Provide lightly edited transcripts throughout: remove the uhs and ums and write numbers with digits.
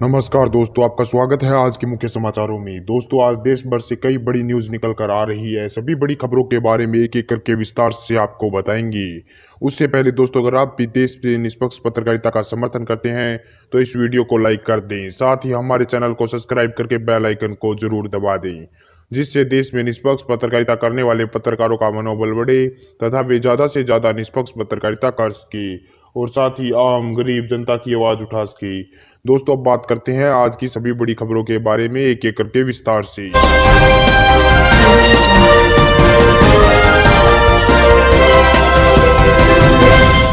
नमस्कार दोस्तों, आपका स्वागत है आज के मुख्य समाचारों में। दोस्तों, आज देश भर से कई बड़ी न्यूज़ निकल कर आ रही है। सभी बड़ी खबरों के बारे में एक एक करके विस्तार से आपको बताएंगे। उससे पहले दोस्तों, अगर आप भी देश में निष्पक्ष पत्रकारिता का समर्थन करते हैं तो इस वीडियो को लाइक कर दें। साथ ही हमारे चैनल को सब्सक्राइब करके बेल आइकन को जरूर दबा दें, जिससे देश में निष्पक्ष पत्रकारिता करने वाले पत्रकारों का मनोबल बढ़े तथा वे ज़्यादा से ज़्यादा निष्पक्ष पत्रकारिता कर सके और साथ ही आम गरीब जनता की आवाज़ उठा सके। दोस्तों, अब बात करते हैं आज की सभी बड़ी खबरों के बारे में एक एक करके विस्तार से।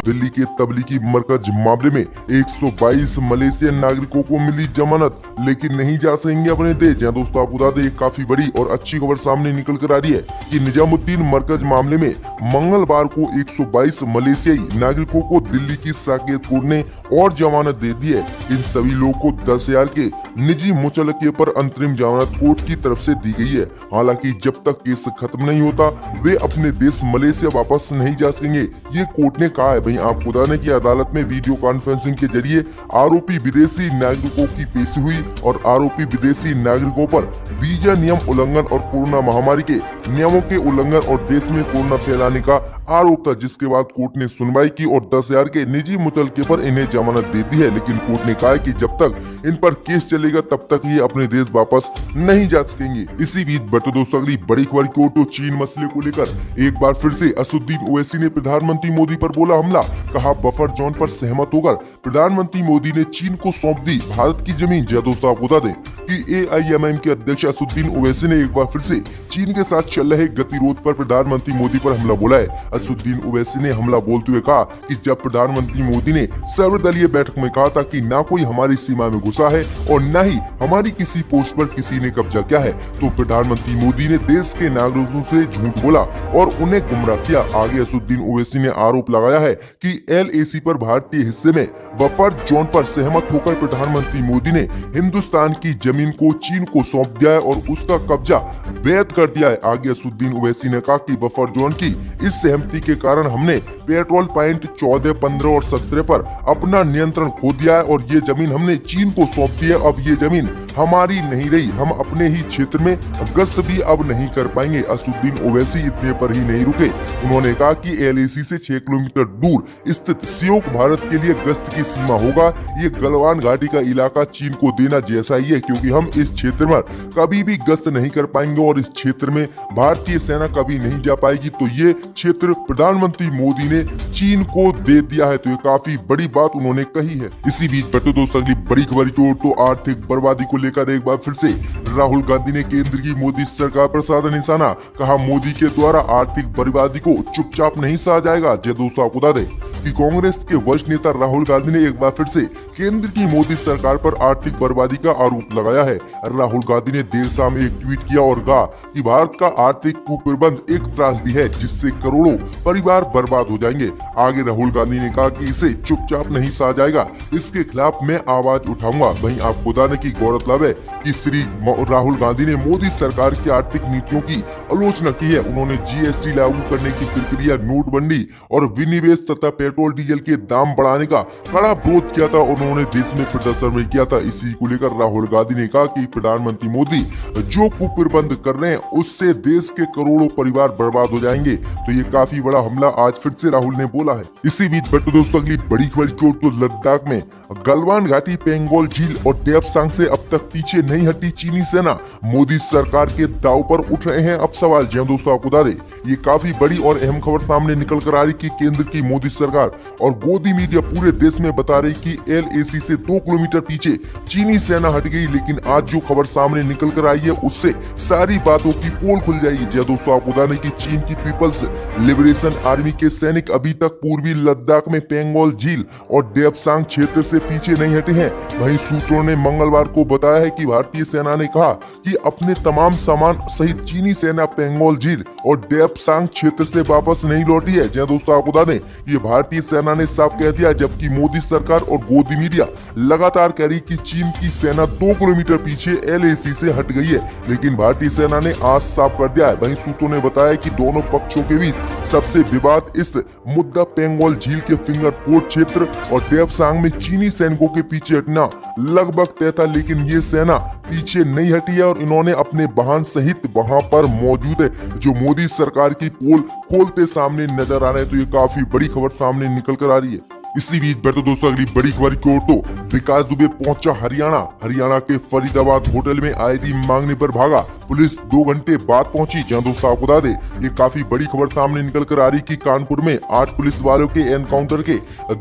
दिल्ली के तबलीगी मरकज मामले में 122 मलेशियन नागरिकों को मिली जमानत, लेकिन नहीं जा सकेंगे अपने देश। जहां दोस्तों आपको बता दें, एक काफी बड़ी और अच्छी खबर सामने निकल कर आ रही है कि निजामुद्दीन मरकज मामले में मंगलवार को 122 मलेशियाई नागरिकों को दिल्ली की साकेत कोर्ट ने और जमानत दे दी है। इन सभी लोगों को 10,000 के निजी मुचलके पर अंतरिम जमानत कोर्ट की तरफ से दी गई है। हालांकि जब तक केस खत्म नहीं होता वे अपने देश मलेशिया वापस नहीं जा सकेंगे, ये कोर्ट ने कहा है। वहीं आपको बता दें कि अदालत में वीडियो कॉन्फ्रेंसिंग के जरिए आरोपी विदेशी नागरिकों की पेशी हुई और आरोपी विदेशी नागरिकों पर वीजा नियम उल्लंघन और कोरोना महामारी के नियमों के उल्लंघन और देश में कोरोना फैलाने का आरोप था, जिसके बाद कोर्ट ने सुनवाई की और 10,000 के निजी मुचलके पर इन्हें जमानत दे दी है। लेकिन कोर्ट ने कहा कि जब तक इन पर केस चलेगा तब तक ये अपने देश वापस नहीं जा सकेंगे। इसी बीच बढ़ते दोस्तों अगली बड़ी खबर की ओर तो चीन मसले को लेकर एक बार फिर से असदुद्दीन ओवैसी ने प्रधानमंत्री मोदी पर बोला हमला। कहा बफर जोन पर सहमत होकर प्रधानमंत्री मोदी ने चीन को सौंप दी भारत की जमीन। जय दोस्तों आपको बता दें कि AIMM के अध्यक्ष असदुद्दीन ओवैसी ने एक बार फिर से चीन के साथ चल रहे गतिरोध पर प्रधानमंत्री मोदी पर हमला बोला है। असदुद्दीन ओवैसी ने हमला बोलते हुए कहा कि जब प्रधानमंत्री मोदी ने सर्वदलीय बैठक में कहा था कि ना कोई हमारी सीमा में घुसा है और न ही हमारी किसी पोस्ट पर किसी ने कब्जा किया है, तो प्रधानमंत्री मोदी ने देश के नागरिकों से झूठ बोला और उन्हें गुमराह किया। आगे असदुद्दीन ओवैसी ने आरोप लगाया है कि LAC पर भारतीय हिस्से में बफर जोन पर सहमत होकर प्रधानमंत्री मोदी ने हिंदुस्तान की जमीन को चीन को सौंप दिया है और उसका कब्जा वैध कर दिया है। आगे असदुद्दीन ओवैसी ने कहा कि बफर जोन की इस सहमति के कारण हमने पेट्रोल पॉइंट 14, 15 और 17 पर अपना नियंत्रण खो दिया है और ये जमीन हमने चीन को सौंप दी है। अब ये जमीन हमारी नहीं रही, हम अपने ही क्षेत्र में गश्त भी अब नहीं कर पाएंगे। असदुद्दीन ओवैसी इतने पर ही नहीं रुके, उन्होंने कहा कि LAC से 6 किलोमीटर दूर स्थित सियोक भारत के लिए गश्त की सीमा होगा। ये गलवान घाटी का इलाका चीन को देना जैसा ही है, क्योंकि हम इस क्षेत्र में कभी भी गश्त नहीं कर पाएंगे और इस क्षेत्र में भारतीय सेना कभी नहीं जा पाएगी। तो ये क्षेत्र प्रधानमंत्री मोदी ने चीन को दे दिया है। तो ये काफी बड़ी बात उन्होंने कही है। इसी बीच बढ़ते दोस्तों अगली बड़ी खबर की ओर तो आर्थिक बर्बादी को लेकर एक बार फिर से राहुल गांधी ने केंद्र की मोदी सरकार पर साधा निशाना। कहा मोदी के द्वारा आर्थिक बर्बादी को चुपचाप नहीं सहा जाएगा। जय दोस्तों आपको बता दें कि कांग्रेस के वरिष्ठ नेता राहुल गांधी ने एक बार फिर से केंद्र की मोदी सरकार पर आर्थिक बर्बादी का आरोप लगाया है। राहुल गांधी ने देर शाम एक ट्वीट किया और कहा कि भारत का आर्थिक कुप्रबंध एक त्रासदी है जिससे करोड़ों परिवार बर्बाद हो जाएंगे। आगे राहुल गांधी ने कहा कि इसे चुपचाप नहीं सहा जाएगा, इसके खिलाफ मैं आवाज उठाऊंगा। वहीं आपको बता दें कि गौरतलब है कि श्री राहुल गांधी ने मोदी सरकार की आर्थिक नीतियों की आलोचना की है। उन्होंने GST लागू करने की प्रक्रिया, नोटबंदी और विनिवेश तथा पेट्रोल डीजल के दाम बढ़ाने का कड़ा विरोध किया था और उन्होंने देश में प्रदर्शन भी किया था। इसी को लेकर राहुल गांधी ने कहा कि प्रधानमंत्री मोदी जो कुप्रबंध कर रहे हैं उससे देश के करोड़ों परिवार बर्बाद हो जाएंगे। तो ये काफी बड़ा हमला आज फिर से राहुल ने बोला है। इसी बीच बढ़ते दोस्तों अगली बड़ी खबर की ओर तो लद्दाख में गलवान घाटी, पेंगोल झील और डेप्सांग से अब तक पीछे नहीं हटी चीनी सेना। मोदी सरकार के दाव पर उठ रहे हैं अब सवाल। जी दोस्तों आपको बता दें ये काफी बड़ी और अहम खबर सामने निकल कर आ रही कि केंद्र की मोदी सरकार और गोदी मीडिया पूरे देश में बता रही कि LAC से 2 किलोमीटर पीछे चीनी सेना हट गई। लेकिन आज जो खबर सामने निकल कर आई है उससे सारी बातों की पोल खुल जाएगी। जी दोस्तों आपको बता दें कि चीन की पीपल्स लिबरेशन आर्मी के सैनिक अभी तक पूर्वी लद्दाख में पेंगोल झील और डेप्सांग क्षेत्र से पीछे नहीं हटे हैं। वहीं सूत्रों ने मंगलवार को बताया है कि भारतीय सेना ने कहा कि अपने तमाम सामान सहित चीनी सेना पेंगोल झील और डेप्सांग क्षेत्र से वापस नहीं लौटी है। जहाँ दोस्तों आपको बता दें ये भारतीय सेना ने साफ कह दिया, जबकि मोदी सरकार और गोदी मीडिया लगातार कह रही कि चीन की सेना 2 किलोमीटर पीछे LAC से हट गई है, लेकिन भारतीय सेना ने आज साफ कर दिया है। वहीं सूत्रों ने बताया कि दोनों पक्षों के बीच सबसे विवाद इस मुद्दा पेंगोल झील के फिंगर पोर्ट क्षेत्र और डेप्सांग में चीनी सैनिकों के पीछे हटना लगभग तय था, लेकिन ये सेना पीछे नहीं हटी है और इन्होंने अपने वाहन सहित वहां पर मौजूद है जो मोदी सरकार की पोल खोलते सामने नजर आ रहे हैं। तो ये काफी बड़ी खबर सामने निकल कर आ रही है। इसी बीच बढ़ते दोस्तों अगली बड़ी खबर की ओर तो विकास दुबे पहुंचा हरियाणा के फरीदाबाद होटल में आईडी मांगने पर भागा, पुलिस 2 घंटे बाद पहुंची। जहां दोस्तों आपको बता दें ये काफी बड़ी खबर सामने निकल कर आ रही कि कानपुर में 8 पुलिस वालों के एनकाउंटर के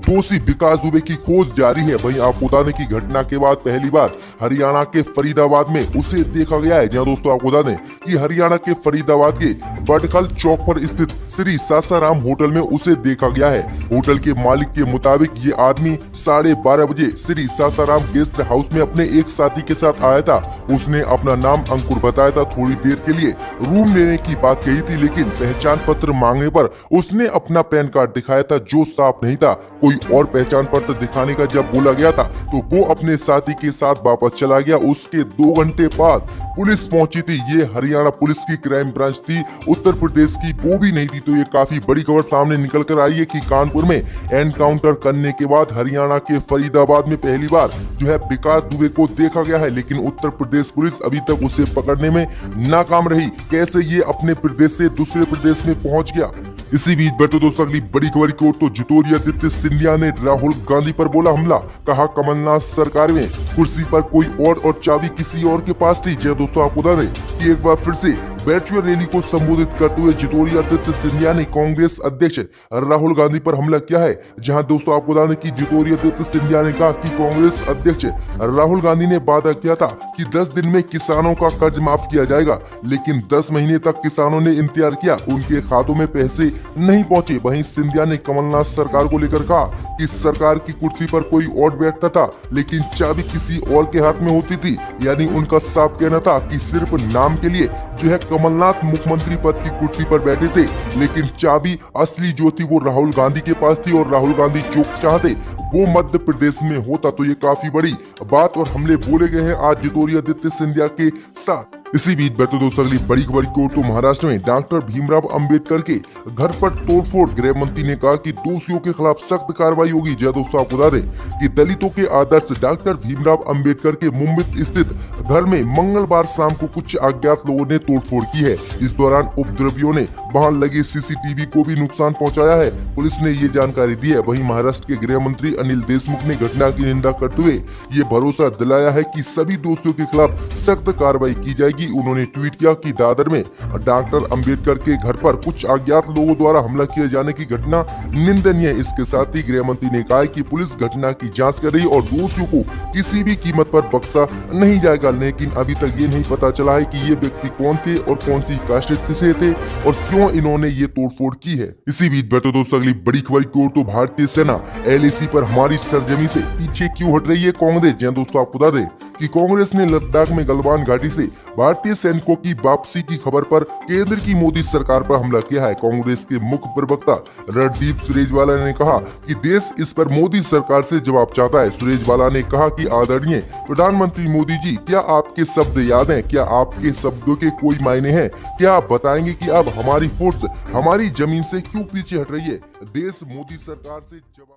दोषी विकास दुबे की खोज जारी है। वहीं आपको बता दें कि घटना के बाद पहली बार हरियाणा के फरीदाबाद में उसे देखा गया है। जहाँ दोस्तों आपको बता दें कि हरियाणा के फरीदाबाद के बडखल चौक पर स्थित श्री सासाराम होटल में उसे देखा गया है। होटल के मालिक के मुताबिक ये आदमी 12:30 बजे श्री सासाराम गेस्ट हाउस में अपने एक साथी के साथ आया था। उसने अपना नाम अंकुर बताया था। थोड़ी देर के लिए रूम लेने की बात कही थी, लेकिन पहचान पत्र मांगने पर उसने अपना पैन कार्ड दिखाया था जो साफ नहीं था। कोई और पहचान पत्र दिखाने का जब बोला गया था तो वो अपने साथी के साथ वापस चला गया। उसके 2 घंटे बाद पुलिस पहुंची थी। ये हरियाणा पुलिस की क्राइम ब्रांच थी, उत्तर प्रदेश की वो भी नहीं थी। तो ये काफी बड़ी खबर सामने निकल कर आई है कि कानपुर में एनकाउंटर करने के बाद हरियाणा के फरीदाबाद में पहली बार जो है विकास दुबे को देखा गया है, लेकिन उत्तर प्रदेश पुलिस अभी तक उसे पकड़ने में नाकाम रही। कैसे ये अपने प्रदेश से दूसरे प्रदेश में पहुंच गया। इसी बीच बढ़ते दोस्तों अगली बड़ी खबर की ओर तो ज्योतिरादित्य सिंधिया ने राहुल गांधी पर बोला हमला, कहा कमलनाथ सरकार में कुर्सी पर कोई और चाबी किसी और के पास थी। जय दोस्तों आपको बता दें कि एक बार फिर से वर्चुअल रैली को संबोधित करते हुए ज्योतिरादित्य सिंधिया ने कांग्रेस अध्यक्ष राहुल गांधी पर हमला किया है। जहां दोस्तों आपको बता दें कि ज्योतिरादित्य सिंधिया ने कहा कि कांग्रेस अध्यक्ष राहुल गांधी ने वादा किया था कि 10 दिन में किसानों का कर्ज माफ किया जाएगा, लेकिन 10 महीने तक किसानों ने इंतजार किया, उनके खातों में पैसे नहीं पहुंचे। वहीं सिंधिया ने कमलनाथ सरकार को लेकर कहा कि सरकार की कुर्सी पर कोई और बैठता था, लेकिन चाबी किसी और के हाथ में होती थी। यानी उनका साफ कहना था कि सिर्फ नाम के लिए जो है कमलनाथ मुख्यमंत्री पद की कुर्सी पर बैठे थे, लेकिन चाबी असली जो थी वो राहुल गांधी के पास थी और राहुल गांधी जो चाहते वो मध्य प्रदेश में होता। तो ये काफी बड़ी बात और हमले बोले गए हैं आज ज्योतिरादित्य सिंधिया के साथ। इसी बीच बढ़ते दोस्तों अगली बड़ी खबर की ओर तो महाराष्ट्र में डॉक्टर भीमराव अंबेडकर के घर पर तोड़फोड़, गृह मंत्री ने कहा कि दोषियों के खिलाफ सख्त कार्रवाई होगी। जय दोस्तों आपको बता दें कि दलितों के आदर्श डॉक्टर भीमराव अंबेडकर के मुंबई स्थित घर में मंगलवार शाम को कुछ अज्ञात लोगों ने तोड़फोड़ की है। इस दौरान उपद्रवियों ने वहां लगे CCTV को भी नुकसान पहुंचाया है, पुलिस ने ये जानकारी दी है। वहीं महाराष्ट्र के गृह मंत्री अनिल देशमुख ने घटना की निंदा करते हुए ये भरोसा दिलाया है कि सभी दोषियों के खिलाफ सख्त कार्रवाई की जाएगी। उन्होंने ट्वीट किया कि दादर में डॉक्टर अंबेडकर के घर पर कुछ अज्ञात लोगों द्वारा हमला किए जाने की घटना निंदनीय है। इसके साथ ही गृह मंत्री ने कहा कि पुलिस घटना की जांच कर रही है और दोषियों को किसी भी कीमत पर बख्शा नहीं जाएगा। लेकिन अभी तक ये नहीं पता चला है कि ये व्यक्ति कौन थे और कौन सी कास्ट से थे और क्यों इन्होंने ये तोड़फोड़ की है। इसी बीच बढ़ते दोस्तों अगली बड़ी खबर की ओर तो भारतीय सेना LAC पर हमारी सरजमी से पीछे क्यों हट रही है कांग्रेस। जहाँ दोस्तों आपको बता दें कि कांग्रेस ने लद्दाख में गलवान घाटी से भारतीय सैनिकों की वापसी की खबर पर केंद्र की मोदी सरकार पर हमला किया है। कांग्रेस के मुख्य प्रवक्ता रणदीप सुरजेवाला ने कहा कि देश इस पर मोदी सरकार से जवाब चाहता है। सुरजेवाला ने कहा कि आदरणीय प्रधानमंत्री मोदी जी, क्या आपके शब्द याद हैं? क्या आपके शब्दों के कोई मायने हैं? क्या आप बताएंगे कि अब हमारी फोर्स हमारी जमीन से क्यों पीछे हट रही है? देश मोदी सरकार से जवाब